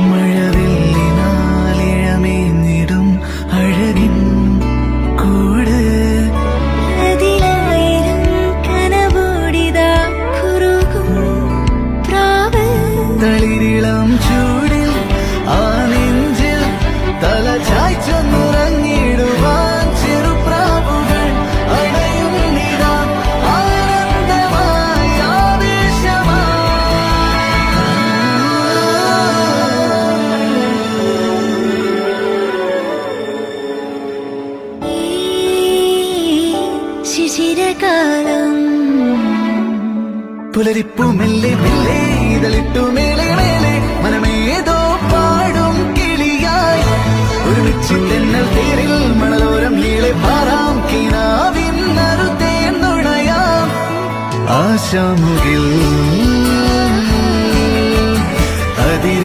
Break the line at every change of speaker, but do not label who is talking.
മഴവില്ലിനാലിഴമേഞ്ഞിടും അഴകിൻ കൂട്
അതിലായിരം കനവോടിതാ കുറുകും പ്രാവ്
തളിരിളം ചൂടിൽ ആ നെഞ്ചിൽ തല ചായ്ച്ചൊന്നുറങ്ങിടുവാൻ ചെറുപ്രാവുകൾ അടയുന്നിതാ ആനന്ദമായി
ഈ ശിശിരകാലം
പുലരിപ്പു മെല്ലെ മെല്ലെ ഇതളിട്ടു മേലെ മേലെ മനമേതോ പാടും കിളിയായി ഒരുമിച്ചില്ലെന്നൽ തേരിൽ മണലോരം നീളെ പാറാം കിനാവിൻ നറുതേ നുണയാം ആശാമുകിൽ